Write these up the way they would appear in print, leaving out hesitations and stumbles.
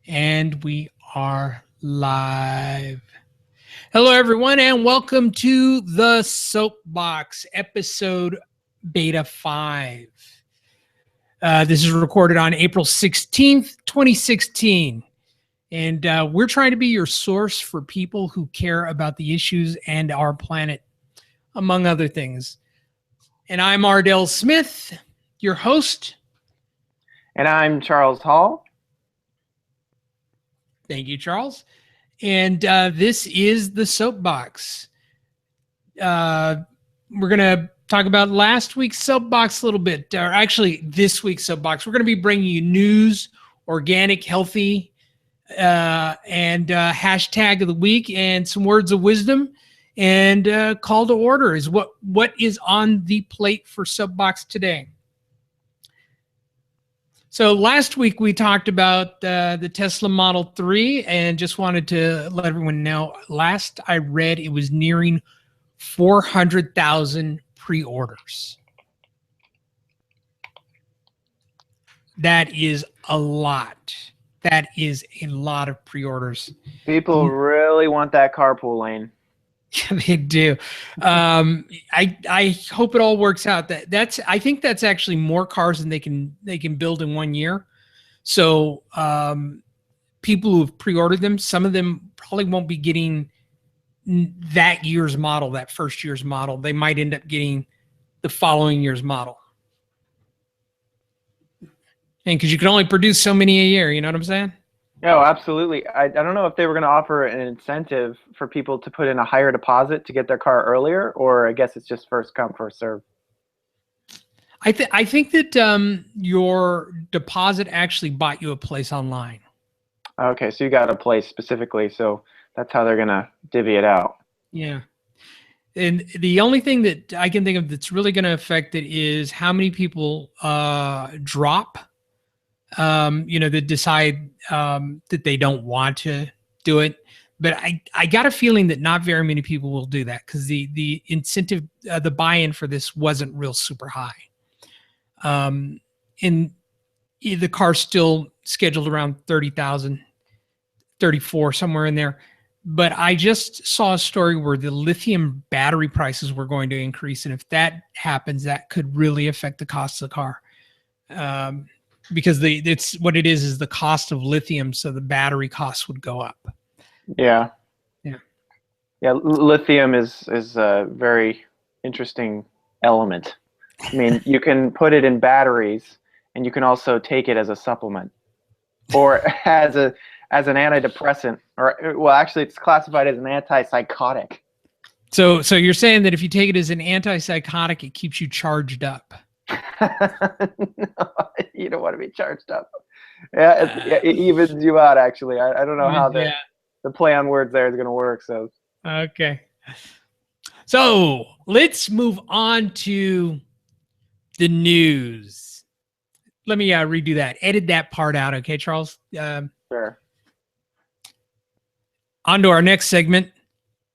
And we are live. Hello, everyone, and welcome to the Soapbox episode Beta 5. This is recorded on April 16th, 2016. And we're trying to be your source for people who care about the issues and our planet, among other things. And I'm Ardell Smith, your host. And I'm Charles Hall. Thank you, Charles. And this is the Soapbox. We're going to talk about last week's Soapbox a little bit, or actually this week's Soapbox. We're going to be bringing you news, organic, healthy, and hashtag of the week, and some words of wisdom, and call to order is what is on the plate for Soapbox today. So last week we talked about the Tesla Model 3 and just wanted to let everyone know, last I read it was nearing 400,000 pre-orders. That is a lot. That is a lot of pre-orders. People really want that carpool lane. They do. I hope it all works out. I think that's actually more cars than they can build in 1 year. So people who have pre-ordered them, some of them probably won't be getting that year's model, that first year's model. They might end up getting the following year's model. And because you can only produce so many a year, you know what I'm saying? Oh, absolutely. I don't know if they were going to offer an incentive for people to put in a higher deposit to get their car earlier, or I guess it's just first come, first serve. I think that your deposit actually bought you a place online. Okay, so you got a place specifically, so that's how they're going to divvy it out. Yeah. And the only thing that I can think of that's really going to affect it is how many people drop. That decide that they don't want to do it. But I got a feeling that not very many people will do that because the incentive, the buy-in for this wasn't real super high. And the car's still scheduled around 30,000, 34, somewhere in there. But I just saw a story where the lithium battery prices were going to increase. And if that happens, that could really affect the cost of the car. Because it's what it is the cost of lithium, so the battery costs would go up. Yeah. Lithium is a very interesting element. I mean, you can put it in batteries, and you can also take it as a supplement, or as an antidepressant, or well, actually, it's classified as an antipsychotic. So you're saying that if you take it as an antipsychotic, it keeps you charged up. No, you don't want to be charged up. It evens you out, actually. I don't know how the play on words there is going to work. So okay. So let's move on to the news. Let me redo that. Edit that part out, okay, Charles? Sure. On to our next segment,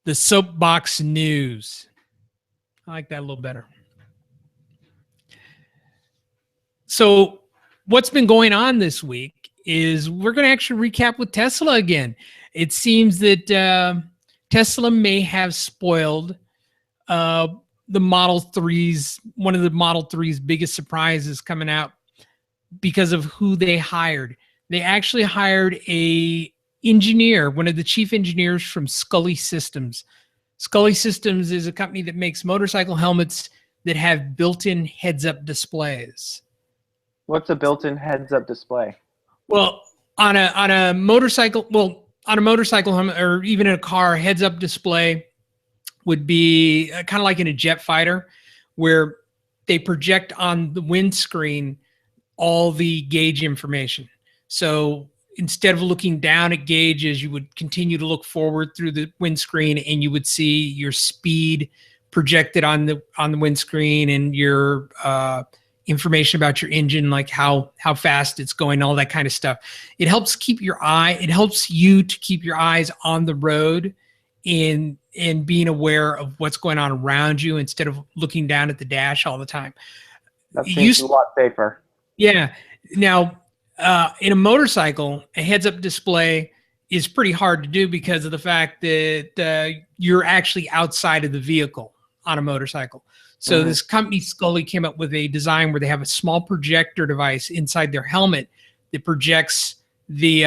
the Soapbox News. I like that a little better. So what's been going on this week is we're going to actually recap with Tesla again. It seems that Tesla may have spoiled the Model 3's, one of the Model 3's biggest surprises coming out because of who they hired. They actually hired a engineer, one of the chief engineers from Scully Systems. Scully Systems is a company that makes motorcycle helmets that have built-in heads-up displays. What's a built-in heads-up display? Well, on a motorcycle, helmet, or even in a car, heads-up display would be kind of like in a jet fighter, where they project on the windscreen all the gauge information. So instead of looking down at gauges, you would continue to look forward through the windscreen, and you would see your speed projected on the windscreen, and your information about your engine, like how fast it's going, all that kind of stuff. It helps keep you to keep your eyes on the road and being aware of what's going on around you instead of looking down at the dash all the time. That seems a lot safer. Yeah. Now, In a motorcycle, a heads-up display is pretty hard to do because of the fact that you're actually outside of the vehicle on a motorcycle. So this company Scully came up with a design where they have a small projector device inside their helmet that projects the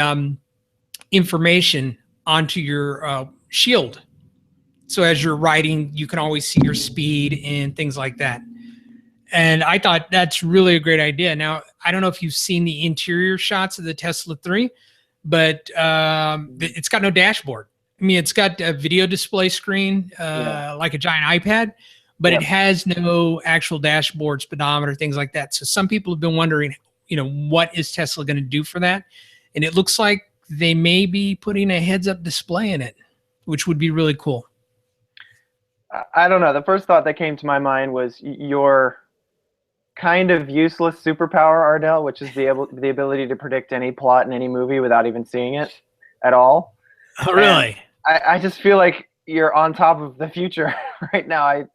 information onto your shield. So as you're riding, you can always see your speed and things like that. And I thought that's really a great idea. Now, I don't know if you've seen the interior shots of the Tesla 3, but it's got no dashboard. I mean, it's got a video display screen, like a giant iPad, but it has no actual dashboard, speedometer, things like that. So some people have been wondering, what is Tesla going to do for that? And it looks like they may be putting a heads-up display in it, which would be really cool. I don't know. The first thought that came to my mind was your kind of useless superpower, Ardell, which is the ability to predict any plot in any movie without even seeing it at all. Oh, really? I just feel like you're on top of the future right now.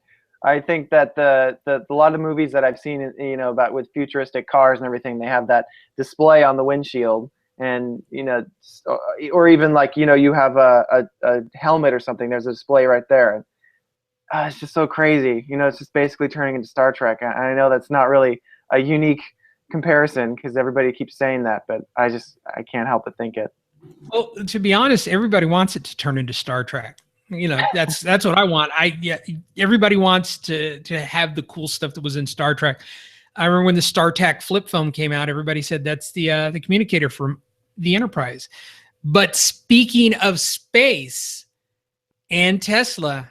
I think that a lot of movies that I've seen, about with futuristic cars and everything, they have that display on the windshield, and or even like you have a helmet or something. There's a display right there. It's just so crazy. It's just basically turning into Star Trek. I know that's not really a unique comparison because everybody keeps saying that, but I can't help but think it. Well, to be honest, everybody wants it to turn into Star Trek. That's what I want. Everybody wants to have the cool stuff that was in Star Trek. I remember when the StarTAC flip phone came out, everybody said that's the communicator for the Enterprise. But speaking of space and Tesla,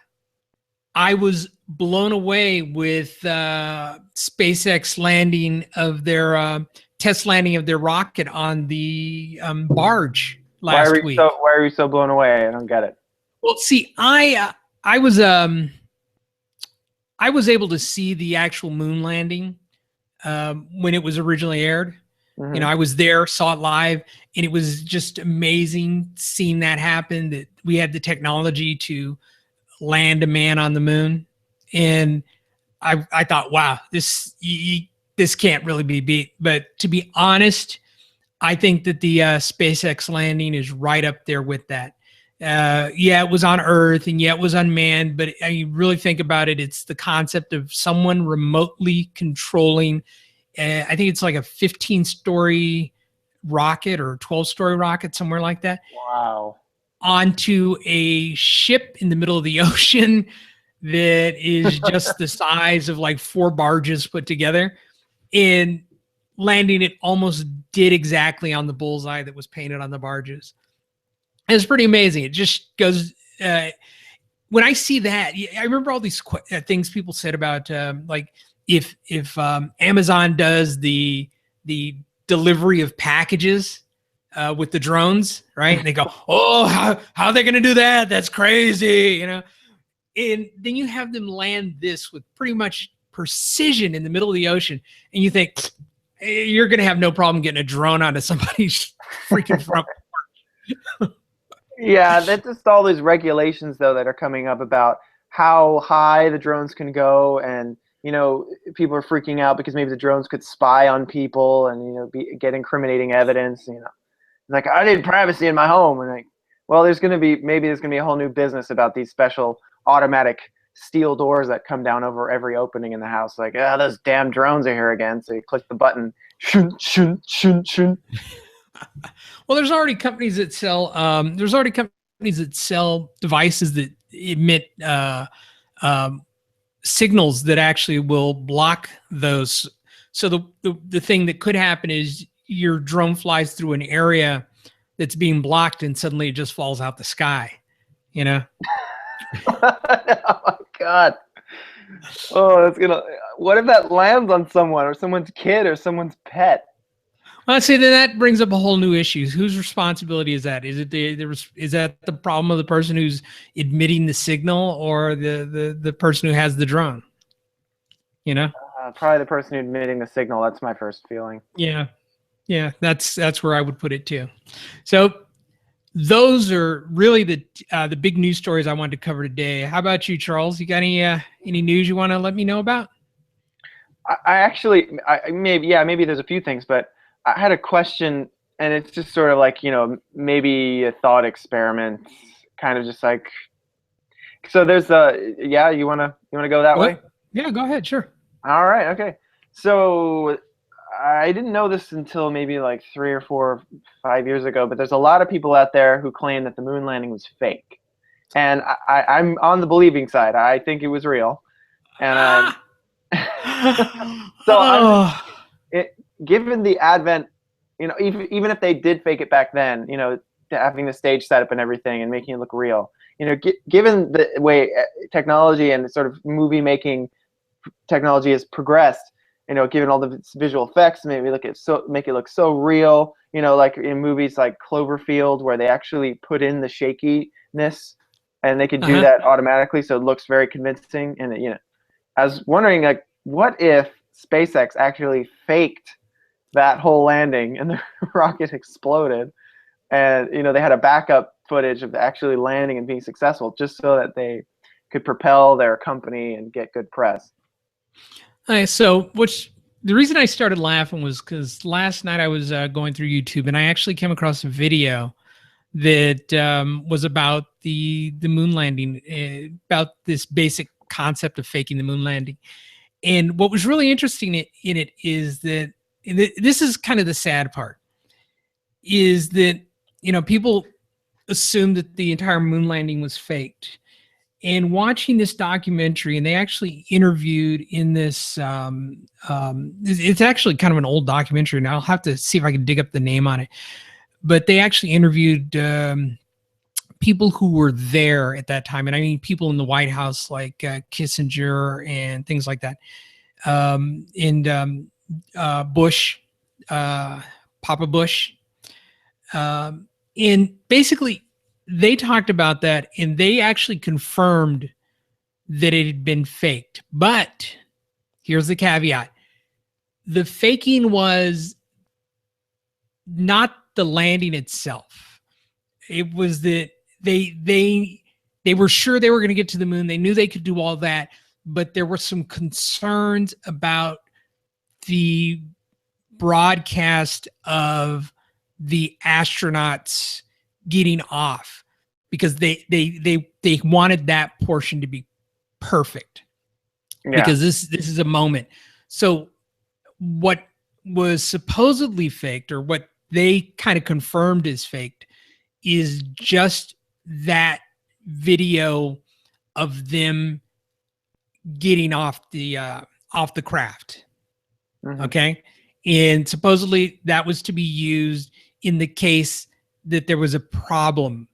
I was blown away with SpaceX landing of their test landing of their rocket on the barge last week. Why are you so blown away? I don't get it. Well, see, I was able to see the actual moon landing when it was originally aired. Mm-hmm. I was there, saw it live, and it was just amazing seeing that happen. That we had the technology to land a man on the moon, and I thought, wow, this can't really be beat. But to be honest, I think that the SpaceX landing is right up there with that. It was on Earth, and it was unmanned, but you really think about it, it's the concept of someone remotely controlling. I think it's like a 15-story rocket or 12-story rocket, somewhere like that. Wow. Onto a ship in the middle of the ocean that is just the size of like 4 barges put together, and landing it almost did exactly on the bullseye that was painted on the barges. And it's pretty amazing. It just goes, when I see that, I remember all these things people said about like if Amazon does the delivery of packages with the drones, right? And they go, oh, how are they going to do that? That's crazy, And then you have them land this with pretty much precision in the middle of the ocean, and you think you're going to have no problem getting a drone onto somebody's freaking front porch. Yeah, that's just all these regulations though that are coming up about how high the drones can go, and people are freaking out because maybe the drones could spy on people and get incriminating evidence. Like, I need privacy in my home, and like, well, there's gonna be a whole new business about these special automatic steel doors that come down over every opening in the house. Like, those damn drones are here again. So you click the button. Shun, shun, shun, shun. Well, there's already companies that sell. Devices that emit signals that actually will block those. So the thing that could happen is your drone flies through an area that's being blocked, and suddenly it just falls out the sky. Oh my God. Oh, that's gonna. What if that lands on someone or someone's kid or someone's pet? Well, I'd say that brings up a whole new issue. Whose responsibility is that? Is it is that the problem of the person who's emitting the signal, or the person who has the drone? Probably the person emitting the signal. That's my first feeling. Yeah, that's where I would put it too. So those are really the big news stories I wanted to cover today. How about you, Charles? You got any news you want to let me know about? Maybe there's a few things, but I had a question, and it's just sort of like, maybe a thought experiment, kind of just like, so there's yeah, you wanna go that way? What? Yeah, go ahead. Sure. All right, okay. So I didn't know this until maybe like 3 or 4, 5 years ago, but there's a lot of people out there who claim that the moon landing was fake, and I'm on the believing side. I think it was real, and Ah! so I'm just Oh. it, given the advent, even if they did fake it back then, having the stage set up and everything and making it look real, given the way technology and sort of movie making technology has progressed, given all the visual effects, maybe make it look so real, like in movies like Cloverfield, where they actually put in the shakiness, and they could do Uh-huh. that automatically, so it looks very convincing. And I was wondering, like, what if SpaceX actually faked that whole landing and the rocket exploded, and they had a backup footage of actually landing and being successful, just so that they could propel their company and get good press. So, which the reason I started laughing was because last night I was going through YouTube and I actually came across a video that was about the moon landing, about this basic concept of faking the moon landing. And what was really interesting in it is that this is kind of the sad part, is that people assumed that the entire moon landing was faked. And watching this documentary, and they actually interviewed in this, it's actually kind of an old documentary, and I'll have to see if I can dig up the name on it. But they actually interviewed people who were there at that time, and I mean people in the White House like Kissinger and things like that, and Bush, Papa Bush, and basically they talked about that, and they actually confirmed that it had been faked. But here's the caveat: the faking was not the landing itself. It was that they were sure they were going to get to the moon. They knew they could do all that, but there were some concerns about the broadcast of the astronauts getting off, because they wanted that portion to be perfect, Yeah. because this is a moment. So what was supposedly faked, or what they kind of confirmed is faked, is just that video of them getting off the craft. Mm-hmm. Okay. And supposedly that was to be used in the case that there was a problem,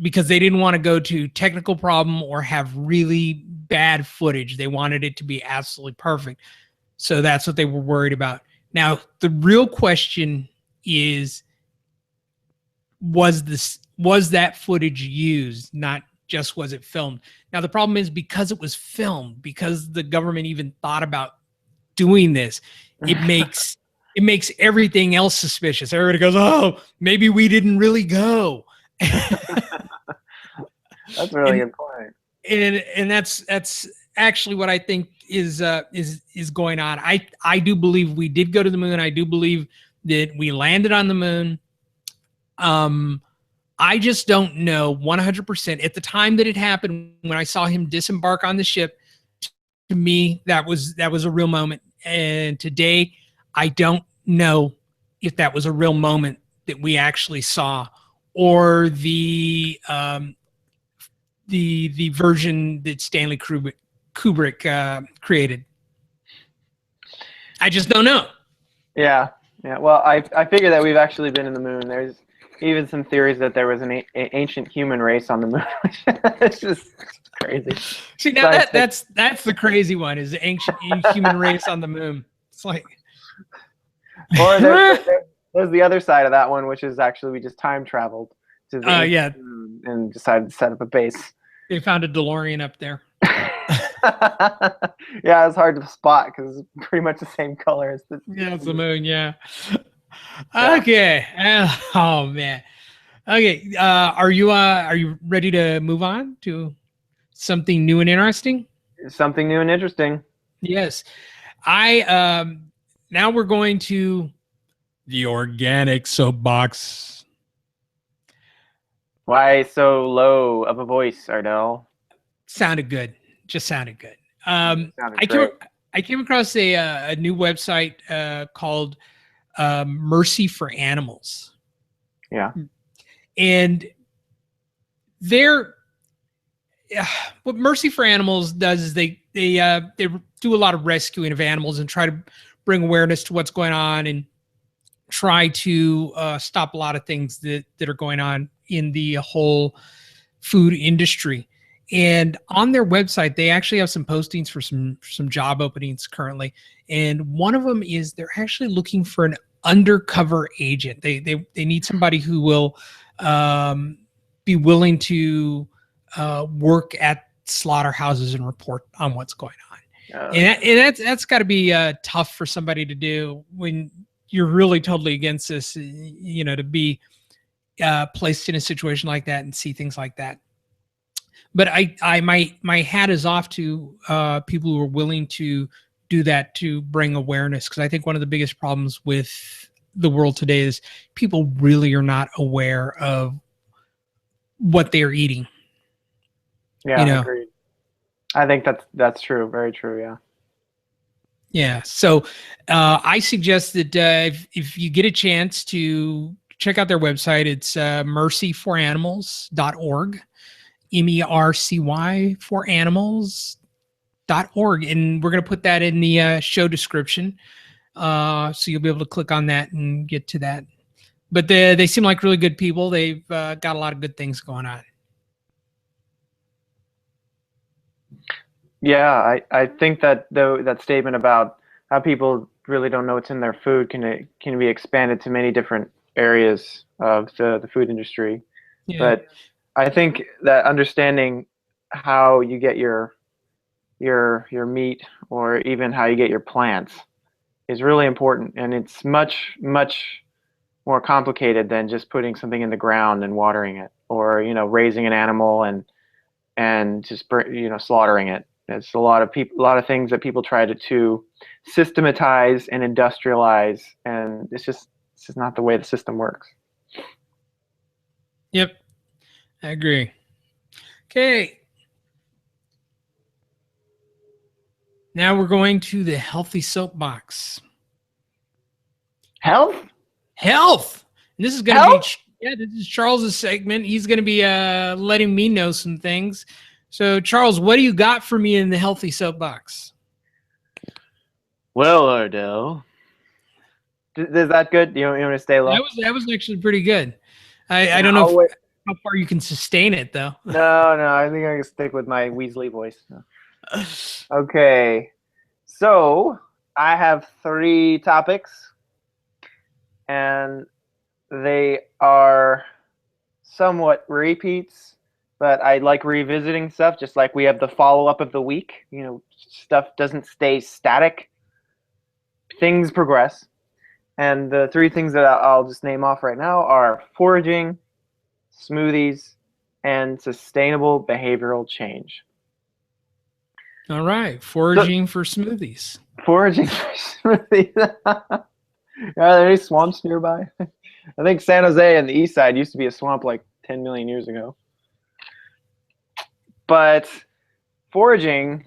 because they didn't want to go to technical problem or have really bad footage. They wanted it to be absolutely perfect. So that's what they were worried about. Now, the real question is, was that footage used, not just was it filmed? Now, the problem is, because it was filmed, because the government even thought about doing this, it makes everything else suspicious. Everybody goes, "Oh, maybe we didn't really go." That's a really good point. And that's actually what I think is going on. I do believe we did go to the moon. I do believe that we landed on the moon. I just don't know 100%. At the time that it happened, when I saw him disembark on the ship, to me that was a real moment. And today, I don't know if that was a real moment that we actually saw, or the version that Stanley Kubrick created. I just don't know. Yeah, yeah. Well, I figure that we've actually been in the moon. There's even some theories that there was an ancient human race on the moon. It's just crazy. See, now that's the crazy one, is the ancient human race on the moon. It's like, or there's the other side of that one, which is actually we just time traveled to the moon and decided to set up a base. They found a DeLorean up there. Yeah, it's hard to spot because it's pretty much the same color as the it's the moon. Yeah. Okay. Oh man. Okay. Are you ready to move on to something new and interesting? Something new and interesting. Yes. I now we're going to The organic soapbox. Why so low of a voice, Ardell? Sounded good. Just sounded good. Sounded I great. came across a new website called Mercy for Animals, Yeah. and they're what Mercy for Animals does is they do a lot of rescuing of animals and try to bring awareness to what's going on and try to stop a lot of things that are going on in the whole food industry. And on their website, they actually have some postings for some job openings currently. And one of them is they're actually looking for an undercover agent. They need somebody who will be willing to work at slaughterhouses and report on what's going on. And that's got to be tough for somebody to do when you're really totally against this, to be placed in a situation like that and see things like that. But my hat is off to people who are willing to do that to bring awareness, because I think one of the biggest problems with the world today is people really are not aware of what they're eating. Yeah, agreed. I think that's true. Very true. Yeah. Yeah. So I suggest that if you get a chance to check out their website, it's mercyforanimals.org, MERCY for animals.org. And we're going to put that in the show description. So you'll be able to click on that and get to that. But they seem like really good people. They've got a lot of good things going on. Yeah, I think that that statement about how people really don't know what's in their food can be expanded to many different areas of the food industry. Yeah. But I think that understanding how you get your meat, or even how you get your plants, is really important, and it's much more complicated than just putting something in the ground and watering it, or raising an animal and just slaughtering it. It's a lot of things that people try to systematize and industrialize, and it's just not the way the system works. Yep, I agree. Okay. Now we're going to the healthy soapbox. Health. And this is going to be this is Charles's segment. He's going to be letting me know some things. So, Charles, what do you got for me in the healthy soapbox? Well, Ardell, is that good? You want to stay low? That was actually pretty good. I don't know how far you can sustain it, though. No, I think I can stick with my Weasley voice. No. Okay, so I have 3 topics, and they are somewhat repeats, but I like revisiting stuff, just like we have the follow-up of the week. Stuff doesn't stay static. Things progress. And the 3 things that I'll just name off right now are foraging, smoothies, and sustainable behavioral change. All right. Foraging for smoothies. Foraging for smoothies. Are there any swamps nearby? I think San Jose and the east side used to be a swamp like 10 million years ago. But foraging,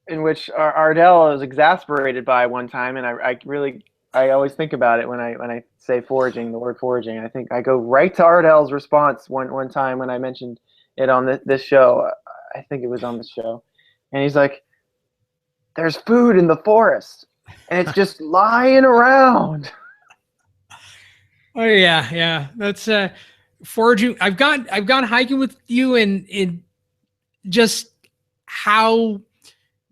in which Ardell was exasperated by one time, and I always think about it when I say foraging, the word foraging. I go right to Ardell's response one time when I mentioned it on this show. I think it was on this show, and he's like, "There's food in the forest, and it's just lying around." Oh yeah, that's foraging. I've gone hiking with you, and just how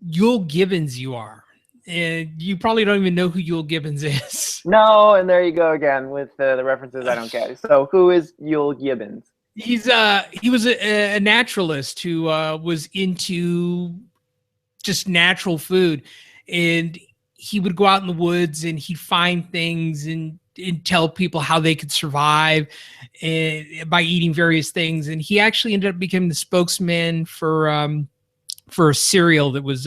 Yule Gibbons you are. And you probably don't even know who Yule Gibbons is. No, and there you go again with the references I don't get. So who is Yule Gibbons? He was a naturalist who was into just natural food, and he would go out in the woods and he'd find things and tell people how they could survive by eating various things. And he actually ended up becoming the spokesman for a cereal that was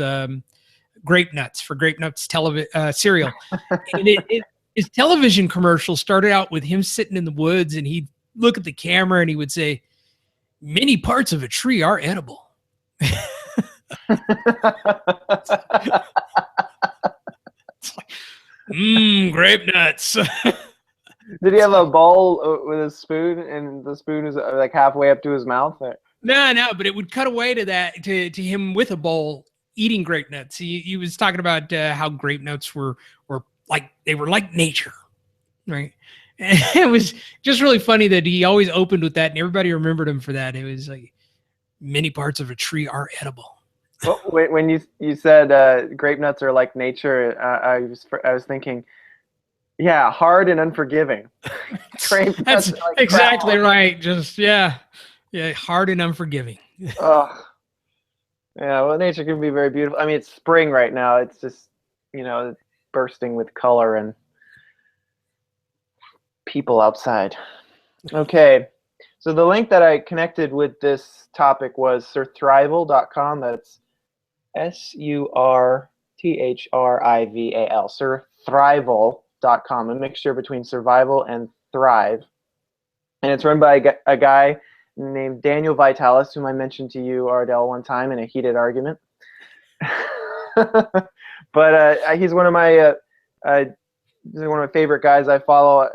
grape nuts, for grape nuts cereal. And his television commercial started out with him sitting in the woods, and he'd look at the camera and he would say, "Many parts of a tree are edible." Grape nuts. Did he have a bowl with a spoon, and the spoon is like halfway up to his mouth? No, but it would cut away to that, to him with a bowl eating grape nuts. He was talking about how grape nuts were like, they were like nature, right? And it was just really funny that he always opened with that, and everybody remembered him for that. It was like, many parts of a tree are edible. Well, when you said grape nuts are like nature, I was thinking, yeah, hard and unforgiving. Grape That's nuts are like exactly crap. right. Just yeah, hard and unforgiving. Ugh. Yeah, well, nature can be very beautiful. I mean, it's spring right now. It's just, bursting with color and people outside. Okay, so the link that I connected with this topic was surthrival.com. That's surthrival, surthrival.com, a mixture between survival and thrive. And it's run by a guy named Daniel Vitalis, whom I mentioned to you, Ardell, one time in a heated argument. But he's one of my favorite guys I follow.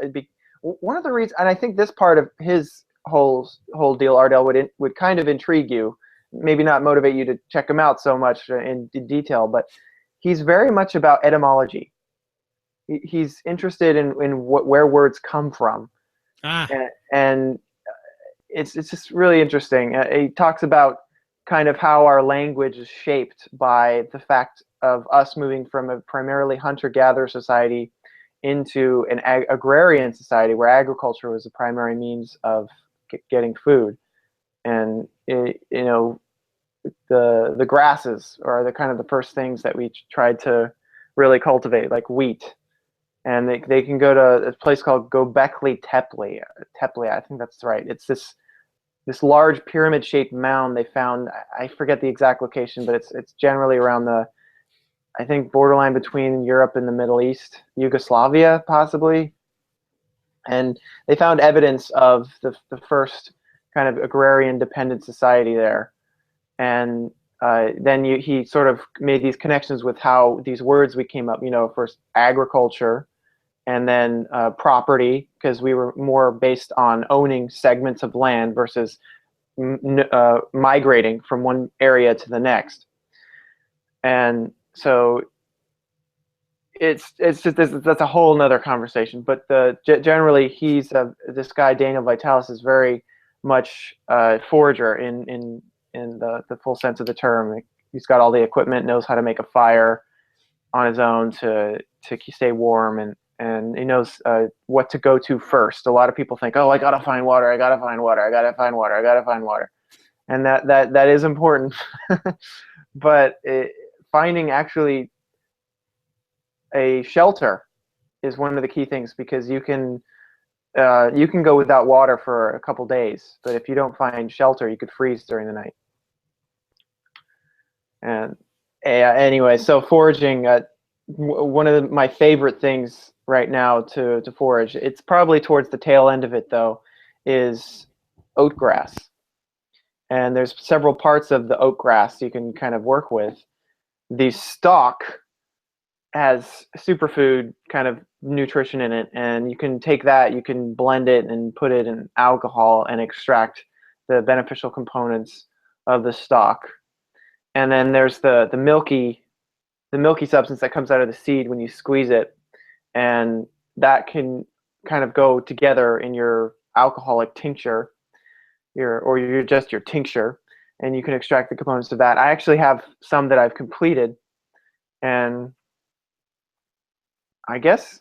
One of the reasons, and I think this part of his whole deal, Ardell, would kind of intrigue you. Maybe not motivate you to check him out so much in detail, but he's very much about etymology. He's interested in where words come from, and it's just really interesting. He talks about kind of how our language is shaped by the fact of us moving from a primarily hunter-gatherer society into an agrarian society where agriculture was the primary means of getting food. And the grasses are the kind of the first things that we tried to really cultivate, like wheat. And they can go to a place called Göbekli Tepe. I think that's right. It's this large pyramid-shaped mound they found. I forget the exact location, but it's generally around I think, borderline between Europe and the Middle East, Yugoslavia, possibly. And they found evidence of the first kind of agrarian dependent society there. And then he sort of made these connections with how these words we came up, first agriculture, and then property, because we were more based on owning segments of land versus migrating from one area to the next. And so it's just that's a whole nother conversation. But generally, this guy Daniel Vitalis is very much forager in the full sense of the term. He's got all the equipment, knows how to make a fire on his own to stay warm, and he knows what to go to first. A lot of people think, oh, I gotta find water, and that is important. But finding actually a shelter is one of the key things, because you can go without water for a couple days, but if you don't find shelter, you could freeze during the night. And anyway, so foraging, one of my favorite things right now to forage, it's probably towards the tail end of it though, is oatgrass. And there's several parts of the oatgrass you can kind of work with. The stalk has superfood kind of nutrition in it, and you can take that, you can blend it and put it in alcohol and extract the beneficial components of the stalk. And then there's the milky substance that comes out of the seed when you squeeze it, and that can kind of go together in your alcoholic tincture, your tincture, and you can extract the components of that. I actually have some that I've completed, and I guess,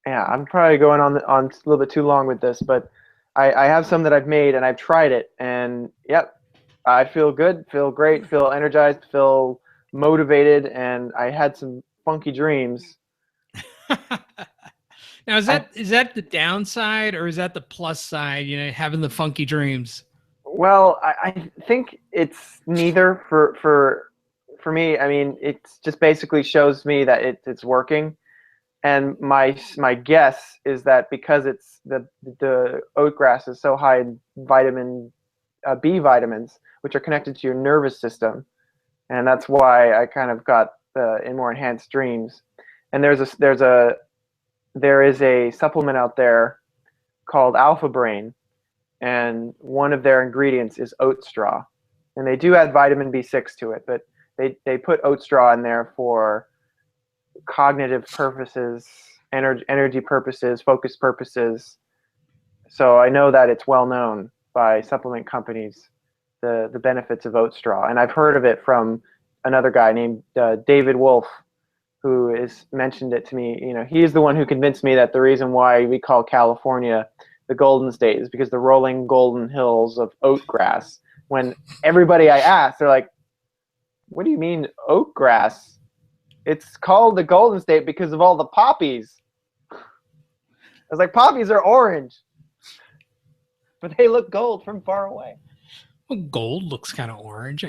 yeah, I'm probably going on a little bit too long with this, but I have some that I've made and I've tried it, and yep, I feel good, feel great, feel energized, feel motivated, and I had some funky dreams. Now, is that the downside, or is that the plus side, having the funky dreams? Well, I think it's neither for me. I mean, it just basically shows me that it's working. And my guess is that because it's the oat grass is so high in vitamin B vitamins, which are connected to your nervous system, and that's why I kind of got the in more enhanced dreams. And there is a supplement out there called Alpha Brain, and one of their ingredients is oat straw, and they do add vitamin B6 to it, but they put oat straw in there for cognitive purposes, energy purposes, focus purposes. So I know that it's well known by supplement companies, the benefits of oat straw, and I've heard of it from another guy named David Wolf, who has mentioned it to me. You know, he's the one who convinced me that the reason why we call California the Golden State is because the rolling golden hills of oat grass. When everybody I ask, they're like, "What do you mean oat grass? It's called the Golden State because of all the poppies." I was like, poppies are orange, but they look gold from far away. Well, gold looks kind of orange.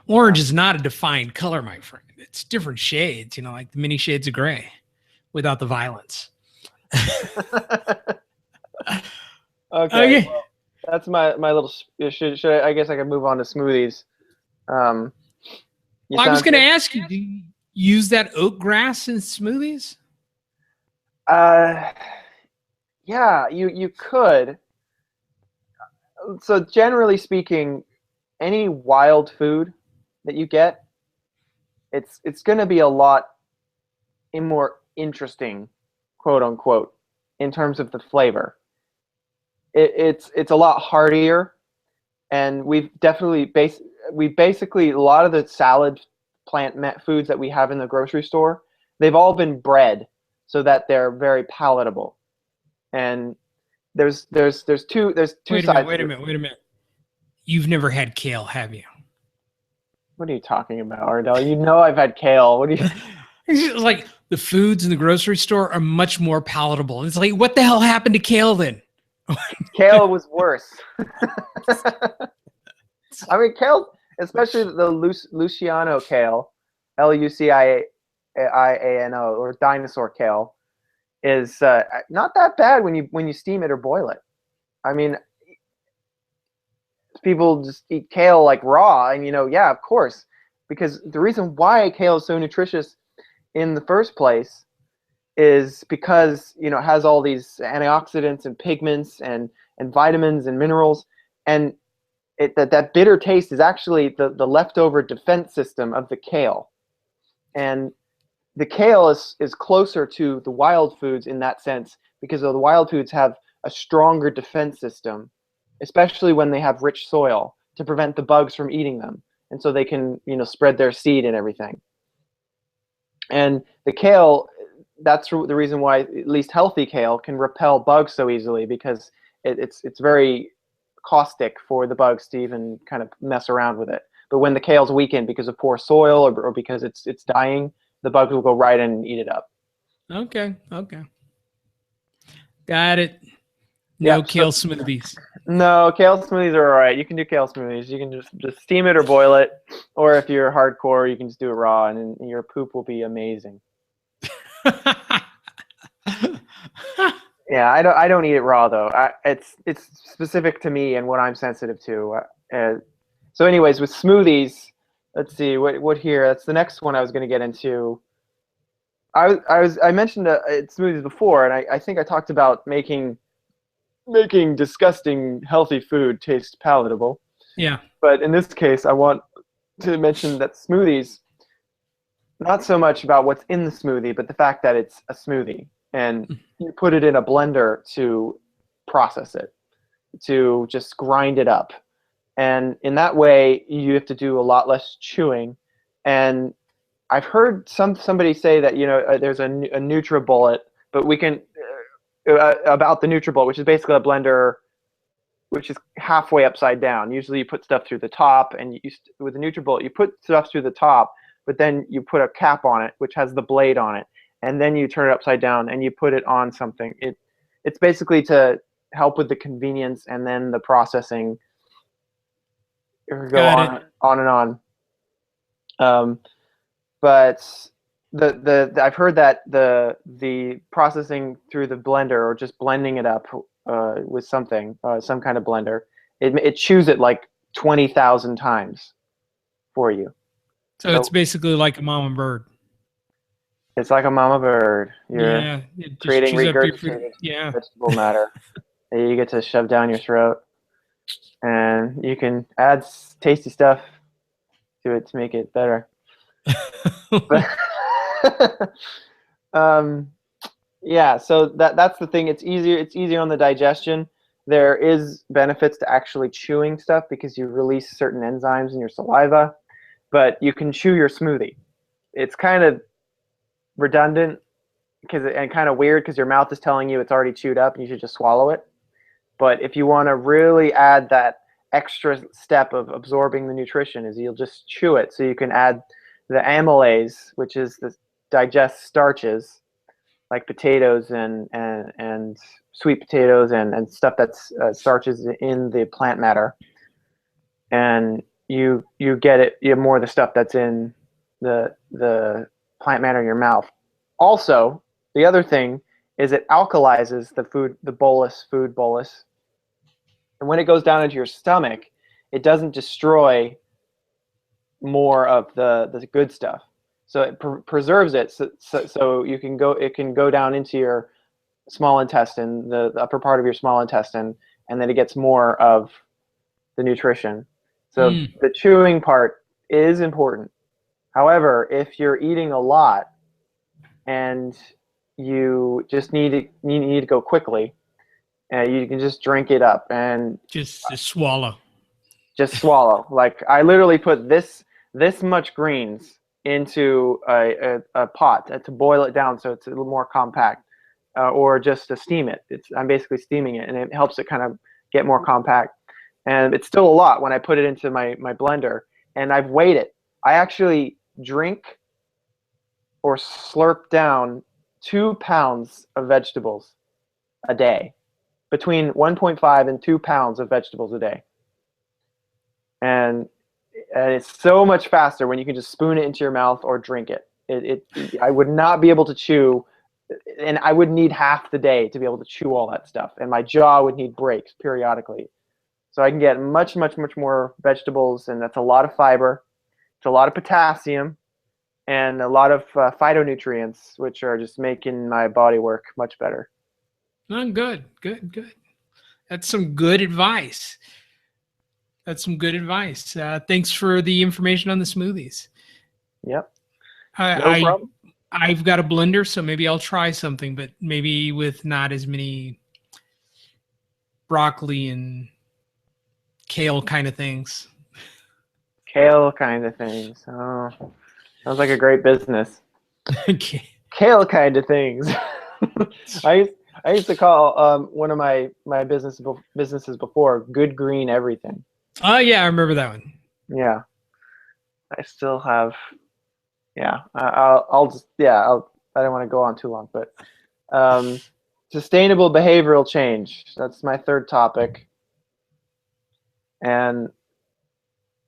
Orange is not a defined color, my friend. It's different shades, you know, like the many shades of gray without the violence. Okay, well, that's my little. Should I guess I could move on to smoothies. Well, I was going to ask you, do you use that oat grass in smoothies? Yeah, you could. So generally speaking, any wild food that you get, it's going to be a lot more interesting, quote unquote, in terms of the flavor. It's a lot heartier, and we've basically a lot of the salad plant foods that we have in the grocery store, they've all been bred so that they're very palatable. And there's two sides. Wait a minute. You've never had kale, have you? What are you talking about, Ardell? You know I've had kale. What do you? It's like the foods in the grocery store are much more palatable. It's like, what the hell happened to kale then? Kale was worse. I mean, kale, especially the Luciano kale, Luciano, or dinosaur kale, is not that bad when you steam it or boil it. I mean, people just eat kale like raw, and yeah, of course, because the reason why kale is so nutritious in the first place is because it has all these antioxidants and pigments and vitamins and minerals, and that bitter taste is actually the leftover defense system of the kale. And the kale is closer to the wild foods in that sense, because the wild foods have a stronger defense system, especially when they have rich soil, to prevent the bugs from eating them, and so they can spread their seed and everything. And the kale, that's the reason why at least healthy kale can repel bugs so easily, because it's very caustic for the bugs to even kind of mess around with it. But when the kale's weakened because of poor soil or because it's dying, the bugs will go right in and eat it up. Okay. Got it. No Yeah, kale smoothies. No, kale smoothies are all right. You can do kale smoothies. You can just steam it or boil it, or if you're hardcore, you can just do it raw, and your poop will be amazing. Yeah, I don't eat it raw though. It's specific to me and what I'm sensitive to. So, anyways, with smoothies, let's see what here. That's the next one I was going to get into. I mentioned smoothies before, and I think I talked about making disgusting healthy food taste palatable. Yeah. But in this case, I want to mention that smoothies, not so much about what's in the smoothie, but the fact that it's a smoothie, and you put it in a blender to process it, to just grind it up. And in that way, you have to do a lot less chewing. And I've heard somebody say that there's a NutriBullet, but we can about the NutriBullet, which is basically a blender which is halfway upside down. Usually, you put stuff through the top, and with the NutriBullet, you put stuff through the top, but then you put a cap on it, which has the blade on it, and then you turn it upside down and you put it on something. It's basically to help with the convenience and then the processing. Go on and on. But I've heard that the processing through the blender or just blending it up with something, some kind of blender, it chews it like 20,000 times for you. So it's So basically like a mama bird. it's like a mama bird. You're Yeah, it just creating chews up your food. regurgitated Yeah. vegetable matter that you get to shove down your throat, and you can add tasty stuff to it to make it better. But um, yeah, so that's the thing. It's easier. It's easier on the digestion. There is benefits to actually chewing stuff because you release certain enzymes in your saliva, but you can chew your smoothie. It's kind of redundant and kind of weird because your mouth is telling you it's already chewed up and you should just swallow it. But if you want to really add that extra step of absorbing the nutrition, is you'll just chew it. So you can add the amylase, which is the digest starches like potatoes and sweet potatoes and stuff that's starches in the plant matter, and you get it. You have more of the stuff that's in the plant matter in your mouth. Also, the other thing is it alkalizes the food, the food bolus, and when it goes down into your stomach, it doesn't destroy more of the good stuff. So it preserves it, so you can go. It can go down into your small intestine, the upper part of your small intestine, and then it gets more of the nutrition. So the chewing part is important. However, if you're eating a lot and you need to go quickly, you can just drink it up and Just swallow. just swallow. Like I literally put this much greens into a pot to boil it down so it's a little more compact, or just to steam it. I'm basically steaming it, and it helps it kind of get more compact. And it's still a lot when I put it into my blender, and I've weighed it. I actually drink or slurp down 2 pounds of vegetables a day, between 1.5 and 2 pounds of vegetables a day. And it's so much faster when you can just spoon it into your mouth or drink it. I would not be able to chew, and I would need half the day to be able to chew all that stuff, and my jaw would need breaks periodically. So I can get much more vegetables, and that's a lot of fiber. It's a lot of potassium and a lot of phytonutrients, which are just making my body work much better. Oh, good. That's some good advice. Thanks for the information on the smoothies. Yep. No problem. I've got a blender, so maybe I'll try something, but maybe with not as many broccoli and kale kind of things. Kale kind of things. Oh, sounds like a great business. Okay. Kale kind of things. I used to call one of my businesses before Good Green Everything. Oh yeah, I remember that one. Yeah, I still have. Yeah, I'll just I don't want to go on too long, but sustainable behavioral change. That's my third topic. And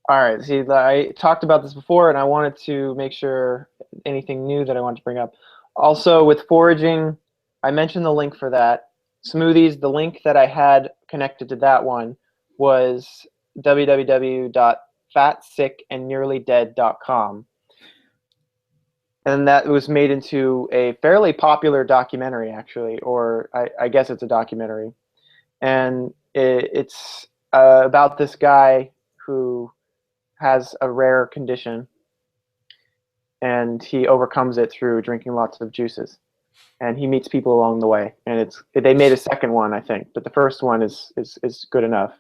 all right, see, I talked about this before, and I wanted to make sure anything new that I wanted to bring up. Also, with foraging, I mentioned the link for that. Smoothies, the link that I had connected to that one was www.fatsickandnearlydead.com. And that was made into a fairly popular documentary, actually, or I guess it's a documentary. And it's about this guy who has a rare condition, and he overcomes it through drinking lots of juices. And he meets people along the way. And they made a second one, I think, but the first one is good enough.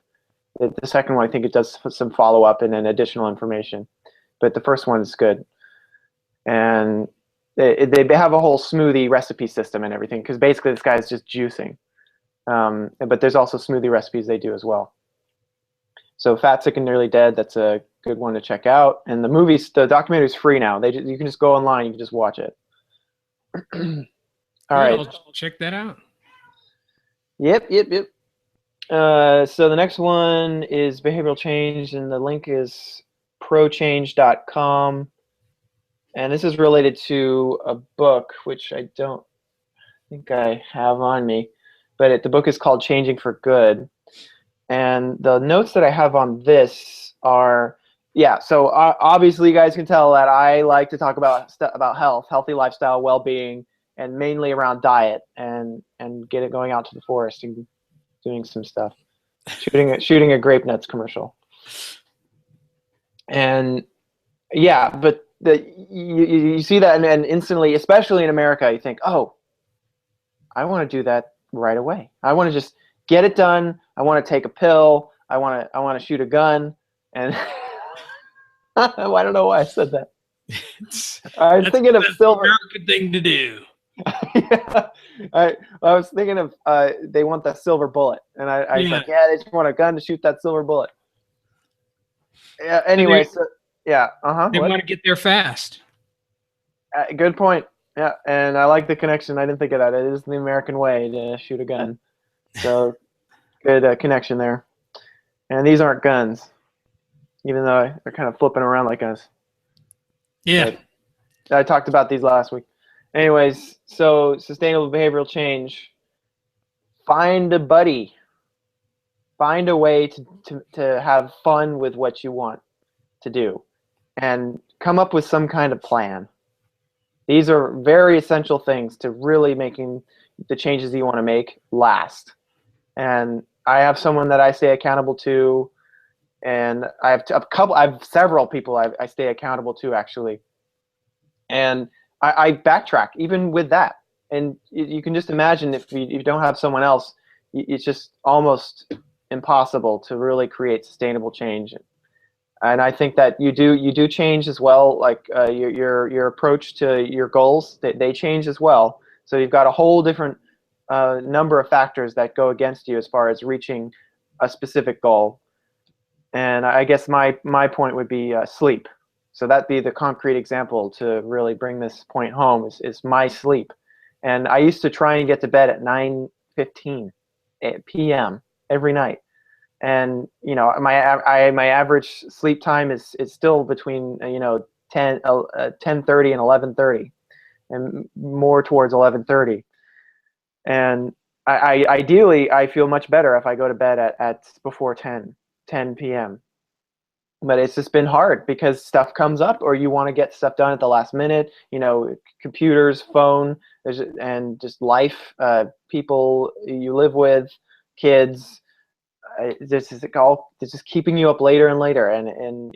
The second one, I think it does some follow-up and then additional information. But the first one is good. And they have a whole smoothie recipe system and everything, because basically this guy is just juicing. But there's also smoothie recipes they do as well. So Fat, Sick, and Nearly Dead, that's a good one to check out. And the documentary is free now. You can just go online, you can just watch it. All right. I'll check that out. Yep. So the next one is behavioral change, and the link is prochange.com. and this is related to a book which I don't think I have on me, but the book is called Changing for Good. And the notes that I have on this are, yeah. So obviously, you guys can tell that I like to talk about health, healthy lifestyle, well-being, and mainly around diet and going out to the forest and doing some stuff, shooting a grape nuts commercial. And yeah, but you see that and instantly, especially in America, you think, oh, I want to do that right away. I want to just get it done. I want to take a pill. I want to shoot a gun. And I don't know why I said that. I'm thinking of silver. American thing to do. Yeah. I was thinking of they want that silver bullet, and I was like, yeah, they just want a gun to shoot that silver bullet. Yeah. Anyway, so yeah. They want to get there fast. Good point. Yeah, and I like the connection. I didn't think of that. It is the American way to shoot a gun. So good connection there. And these aren't guns, even though they're kind of flipping around like us. Yeah. But I talked about these last week. Anyways, so sustainable behavioral change. Find a buddy. Find a way to have fun with what you want to do. And come up with some kind of plan. These are very essential things to really making the changes that you want to make last. And I have someone that I stay accountable to, and I have several people I stay accountable to actually. And I backtrack even with that. And you can just imagine if you don't have someone else, it's just almost impossible to really create sustainable change. And I think that you do change as well, like your approach to your goals, they change as well. So you've got a whole different number of factors that go against you as far as reaching a specific goal. And I guess my point would be sleep. So that'd be the concrete example to really bring this point home is my sleep. And I used to try and get to bed at 9:15 p.m. every night. And my average sleep time is still between 10:30 and 11:30, and more towards 11:30. And ideally I feel much better if I go to bed at before 10 p.m. But it's just been hard because stuff comes up, or you want to get stuff done at the last minute. Computers, phone, and just life, people you live with, kids. This is just keeping you up later and later, and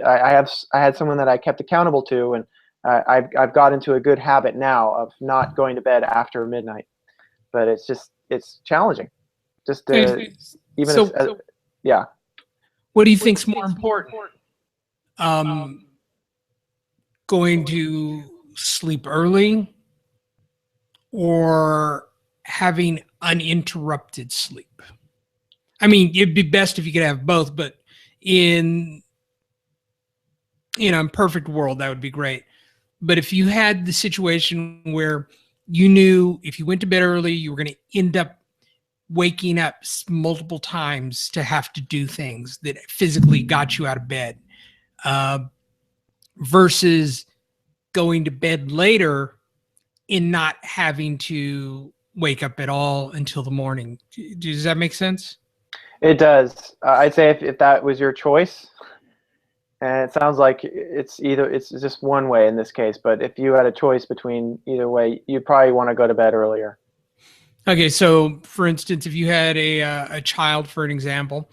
I had someone that I kept accountable to, and I've got into a good habit now of not going to bed after midnight, but it's challenging, just yeah. What do you think's more important? Going to sleep early or having uninterrupted sleep? I mean, it'd be best if you could have both, but in a perfect world, that would be great. But if you had the situation where you knew if you went to bed early, you were going to end up waking up multiple times to have to do things that physically got you out of bed, versus going to bed later and not having to wake up at all until the morning. Does that make sense? It does. I'd say if that was your choice, and it sounds like it's just one way in this case, but if you had a choice between either way, you'd probably want to go to bed earlier. Okay, so for instance, if you had a child, for an example,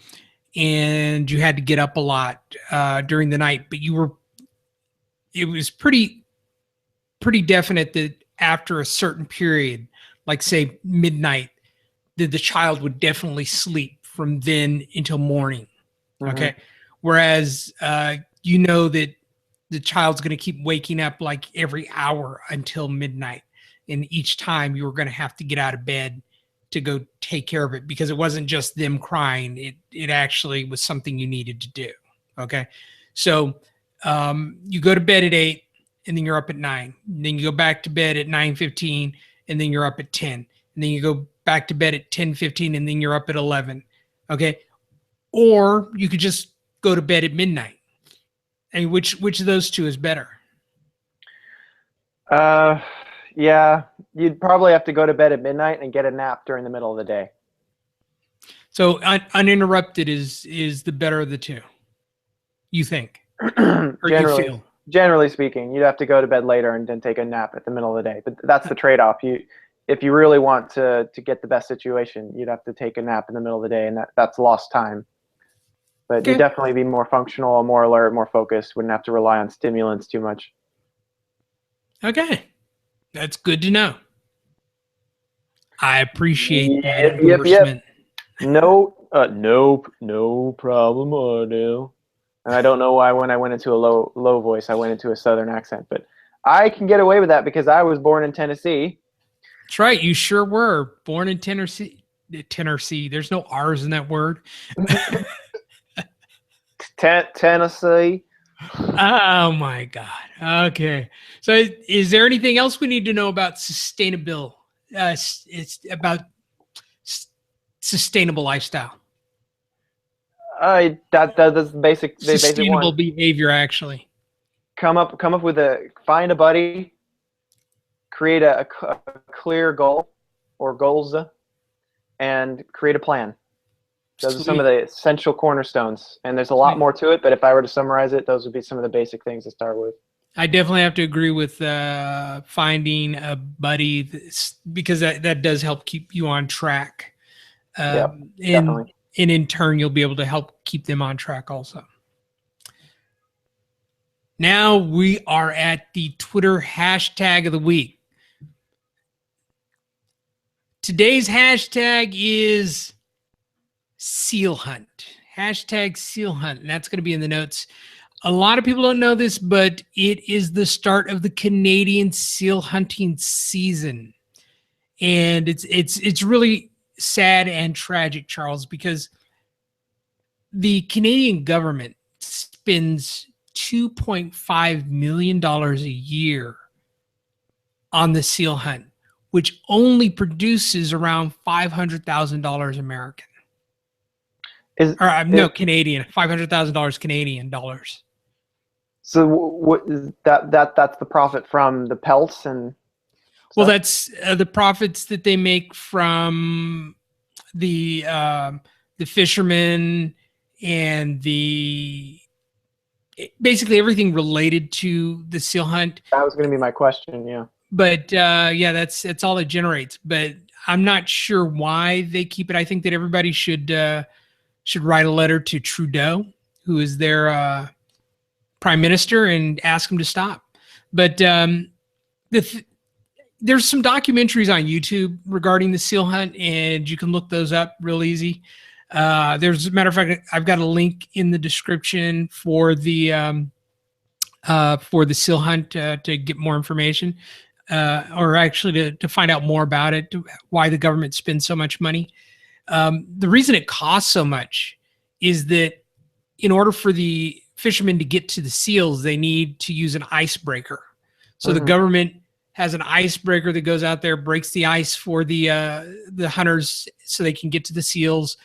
and you had to get up a lot during the night, but it was pretty definite that after a certain period, like say midnight, that the child would definitely sleep from then until morning. Okay. Mm-hmm. Whereas, that the child's going to keep waking up like every hour until midnight. And each time you were going to have to get out of bed to go take care of it, because it wasn't just them crying. It actually was something you needed to do. Okay. So, you go to bed at 8 and then you're up at 9. And then you go back to bed at 9:15 and then you're up at 10. And then you go back to bed at 10:15 and then you're up at 11. Okay. Or you could just go to bed at midnight. I mean, which of those two is better? Uh, yeah, you'd probably have to go to bed at midnight and get a nap during the middle of the day. So uninterrupted is the better of the two, you think, or you generally, feel? generally speaking, you'd have to go to bed later and then take a nap at the middle of the day. But that's the trade-off. If you really want to get the best situation, you'd have to take a nap in the middle of the day, and that's lost time. But you'd Okay. definitely be more functional, more alert, more focused. Wouldn't have to rely on stimulants too much. Okay. That's good to know. I appreciate that Yep, yep, yep. endorsement. No, nope, no problem, Arno. And I don't know why when I went into a low voice, I went into a southern accent, but I can get away with that because I was born in Tennessee. That's right. You sure were born in Tennessee. Tennessee. There's no R's in that word. Tennessee. Oh my God. Okay. So is there anything else we need to know about sustainable? It's about sustainable lifestyle, That's the basic sustainable one. behavior, actually. Come up with find a buddy, create a clear goal or goals, and create a plan. Those are some of Sweet. the essential cornerstones, and there's a lot Sweet. more to it. But if I were to summarize it, those would be some of the basic things to start with. I definitely have to agree with finding a buddy because that does help keep you on track. Yep, And definitely. in turn, you'll be able to help keep them on track also. Now we are at the Twitter hashtag of the week. Today's hashtag is seal hunt. Hashtag seal hunt. And that's going to be in the notes. A lot of people don't know this, but it is the start of the Canadian seal hunting season. And it's really sad and tragic, Charles, because the Canadian government spends $2.5 million a year on the seal hunt, which only produces around $500,000 American. Is, Or is no, Canadian, $500,000 Canadian dollars. so what is that's the profit from the pelts and Well, stuff? that's the profits that they make from the fishermen and the basically everything related to the seal hunt. That was going to be my question. Yeah. But yeah, that's all it generates. But I'm not sure why they keep it. I think that everybody should write a letter to Trudeau, who is their prime minister, and ask him to stop. But there's some documentaries on YouTube regarding the seal hunt, and you can look those up real easy. There's a matter of fact, I've got a link in the description for the seal hunt to get more information, or actually to find out more about it, why the government spends so much money. The reason it costs so much is that in order for the fishermen to get to the seals, they need to use an icebreaker. So the government has an icebreaker that goes out there, breaks the ice for the hunters so they can get to the seals.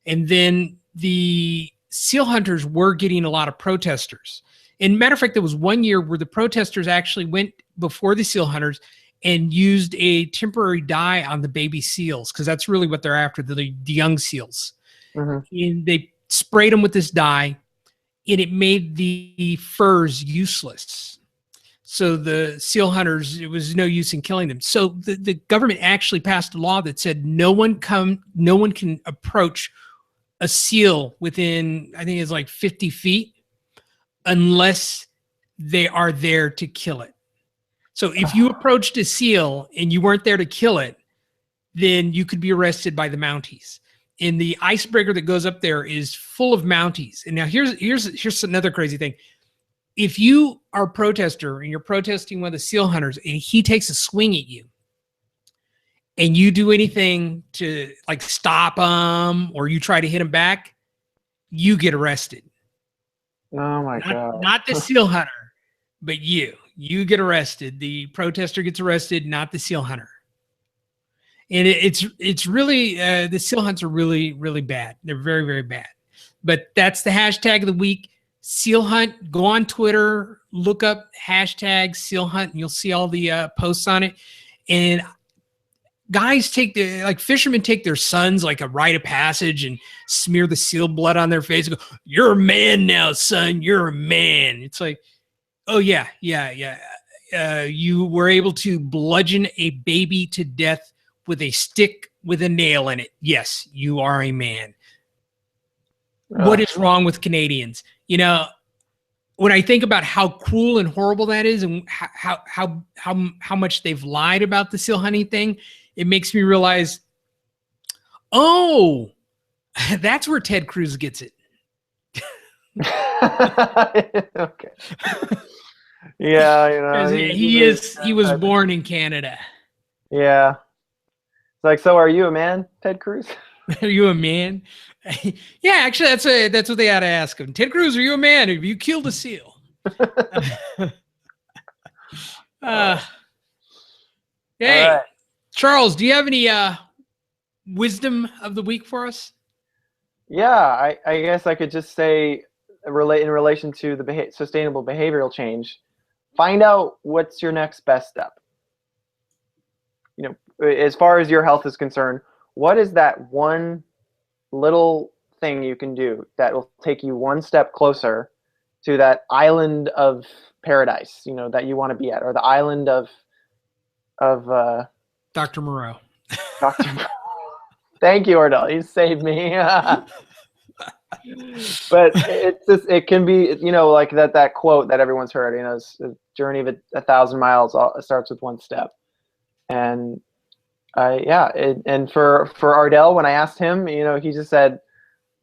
And then the seal hunters were getting a lot of protesters. And matter of fact, there was one year where the protesters actually went before the seal hunters and used a temporary dye on the baby seals, because that's really what they're after, the young seals. Mm-hmm. And they sprayed them with this dye, and it made the furs useless. So the seal hunters, it was no use in killing them. So the government actually passed a law that said no one can approach a seal within, I think it's like 50 feet, unless they are there to kill it. So if you approached a seal and you weren't there to kill it, then you could be arrested by the Mounties. And the icebreaker that goes up there is full of Mounties. And now here's another crazy thing. If you are a protester and you're protesting one of the seal hunters and he takes a swing at you and you do anything to like stop him or you try to hit him back, you get arrested. Oh my god. Not the seal hunter, but you get arrested. The protester gets arrested, not the seal hunter. And it's really the seal hunts are really, really bad. They're very, very bad. But that's the hashtag of the week. seal hunt. Go on Twitter, look up hashtag seal hunt, and you'll see all the posts on it. And guys fishermen take their sons like a rite of passage and smear the seal blood on their face and go, "You're a man now, son. You're a man." It's like, oh yeah. You were able to bludgeon a baby to death with a stick with a nail in it. Yes, you are a man. What is wrong with Canadians? You know, when I think about how cruel and horrible that is, and how much they've lied about the seal hunting thing, it makes me realize, oh, that's where Ted Cruz gets it. Okay. Yeah, you know, he was born in Canada. Yeah. It's like, so are you a man, Ted Cruz? Are you a man? Yeah, actually, that's what they had to ask him. Ted Cruz, are you a man? Have you killed a seal? Hey, right. Charles, do you have any wisdom of the week for us? Yeah, I guess I could just say, in relation to the sustainable behavioral change, find out what's your next best step. You know, as far as your health is concerned, what is that one little thing you can do that will take you one step closer to that island of paradise, you know, that you want to be at, or the island of Dr. Moreau. Dr. Moreau. Thank you, Ardell. You saved me. But it can be, you know, like that quote that everyone's heard, you know, it's a journey of 1,000 miles starts with one step. And and for Ardell, when I asked him, you know, he just said,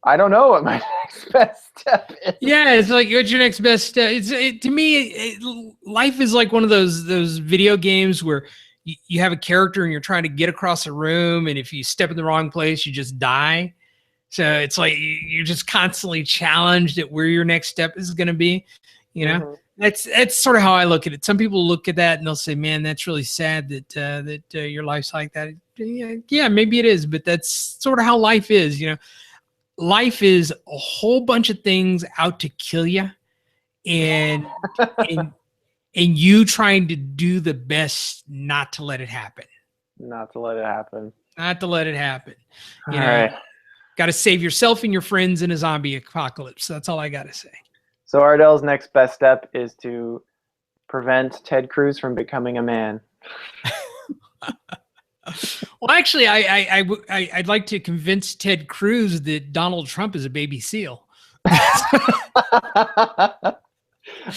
I don't know what my next best step is. Yeah, it's like, what's your next best step? To me, life is like one of those video games where you have a character and you're trying to get across a room, and if you step in the wrong place, you just die. So it's like you're just constantly challenged at where your next step is going to be. You know, mm-hmm. That's sort of how I look at it. Some people look at that and they'll say, "Man, that's really sad that your life's like that." Yeah, maybe it is, but that's sort of how life is. You know, life is a whole bunch of things out to kill you, and you trying to do the best not to let it happen. Not to let it happen. Not to let it happen. You all know? Right. Got to save yourself and your friends in a zombie apocalypse. That's all I got to say. So Ardell's next best step is to prevent Ted Cruz from becoming a man. Well, actually, I'd like to convince Ted Cruz that Donald Trump is a baby seal.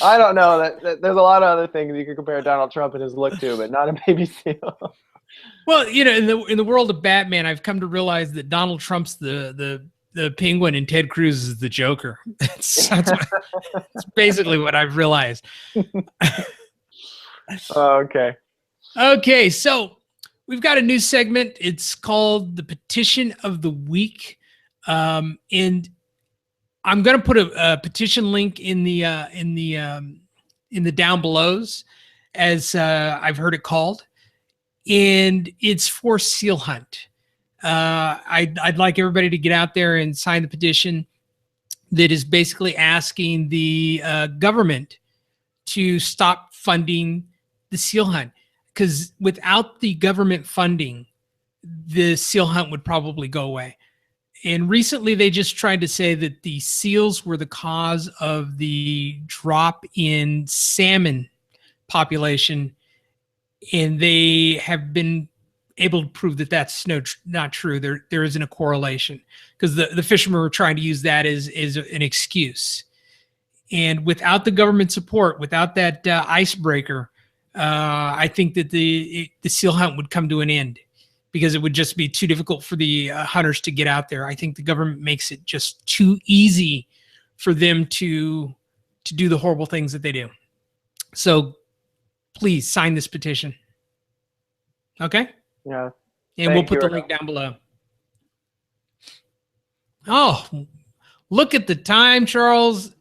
I don't know. That there's a lot of other things you can compare Donald Trump and his look to, but not a baby seal. Well, you know, in the world of Batman, I've come to realize that Donald Trump's the Penguin and Ted Cruz is the Joker. That's basically what I've realized. Okay. Okay, so we've got a new segment. It's called the Petition of the Week, and I'm going to put a petition link in the down belows, as I've heard it called. And it's for seal hunt. I'd like everybody to get out there and sign the petition that is basically asking the government to stop funding the seal hunt. Because without the government funding, the seal hunt would probably go away. And recently they just tried to say that the seals were the cause of the drop in salmon population, and they have been able to prove that that's not true. There isn't a correlation, because the fishermen were trying to use that as an excuse. And without the government support, without that icebreaker, I think that the seal hunt would come to an end, because it would just be too difficult for the hunters to get out there. I think the government makes it just too easy for them to do the horrible things that they do. So please sign this petition. Okay? Yeah. And we'll put the link down below. Oh, look at the time, Charles.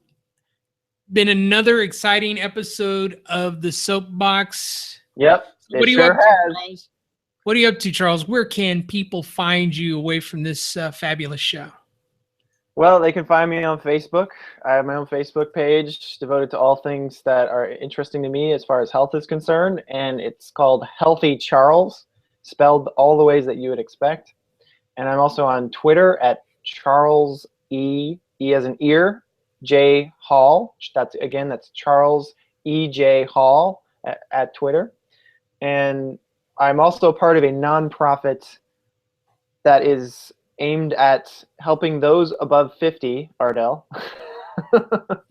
Been another exciting episode of the Soapbox. Yep. What are you up to, Charles? What are you up to, Charles? Where can people find you away from this fabulous show? Well, they can find me on Facebook. I have my own Facebook page devoted to all things that are interesting to me as far as health is concerned, and it's called Healthy Charles, spelled all the ways that you would expect. And I'm also on Twitter at Charles E as an ear, J Hall. That's Charles E.J. Hall at Twitter. And I'm also part of a nonprofit that is aimed at helping those above 50, Ardell.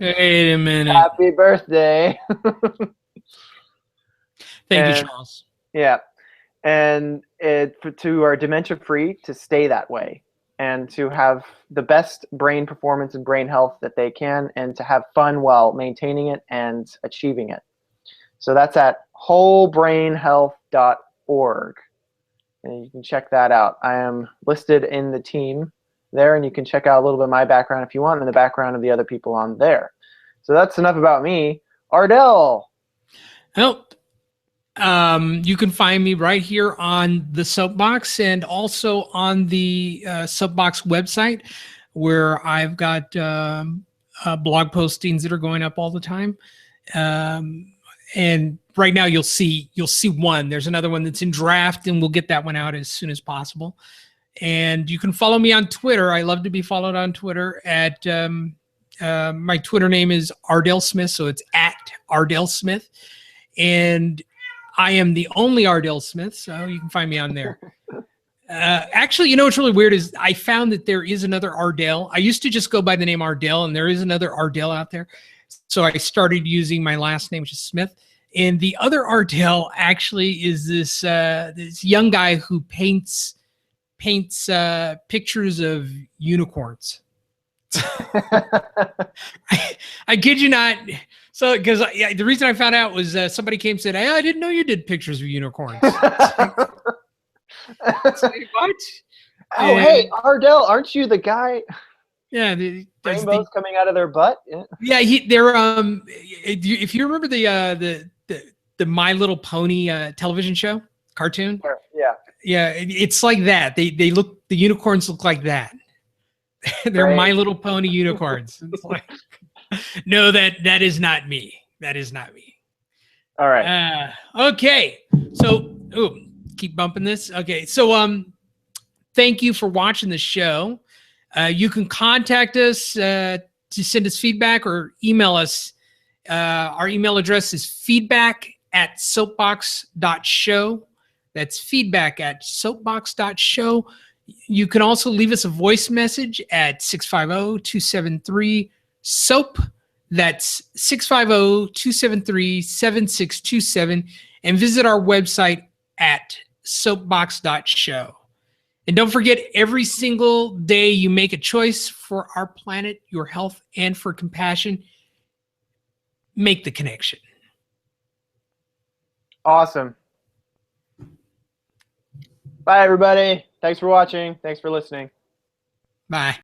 Wait a minute. Happy birthday. Thank you, And Charles. yeah, and to are dementia free, to stay that way, and to have the best brain performance and brain health that they can, and to have fun while maintaining it and achieving it. So that's at wholebrainhealth.org, and you can check that out. I am listed in the team there, and you can check out a little bit of my background if you want, and the background of the other people on there. So that's enough about me. Ardell. Help. You can find me right here on the Soapbox and also on the Soapbox website, where I've got blog postings that are going up all the time. And right now you'll see one. There's another one that's in draft, and we'll get that one out as soon as possible. And you can follow me on Twitter. I love to be followed on Twitter at my Twitter name is Ardell Smith, so it's at Ardell Smith. And I am the only Ardell Smith, so you can find me on there. Actually, what's really weird is I found that there is another Ardell. I used to just go by the name Ardell, and there is another Ardell out there. So I started using my last name, which is Smith. And the other Ardell actually is this young guy who paints pictures of unicorns. I kid you not. So, because the reason I found out was somebody came and said, "Hey, I didn't know you did pictures of unicorns." Like, what? Oh, hey, Ardell, aren't you the guy? Yeah, Rainbows coming out of their butt. Yeah, they're if you remember the My Little Pony television show cartoon. Yeah, it's like that. The unicorns look like that. They're right. My Little Pony unicorns. It's like, no, that is not me. That is not me. All right. Okay. So, keep bumping this. Okay. So, thank you for watching the show. You can contact us to send us feedback or email us. Our email address is feedback@soapbox.show. That's feedback@soapbox.show. You can also leave us a voice message at 650-273-SOAP. That's 650-273-7627. And visit our website at soapbox.show. And don't forget, every single day you make a choice for our planet, your health, and for compassion. Make the connection. Awesome. Bye, everybody. Thanks for watching. Thanks for listening. Bye.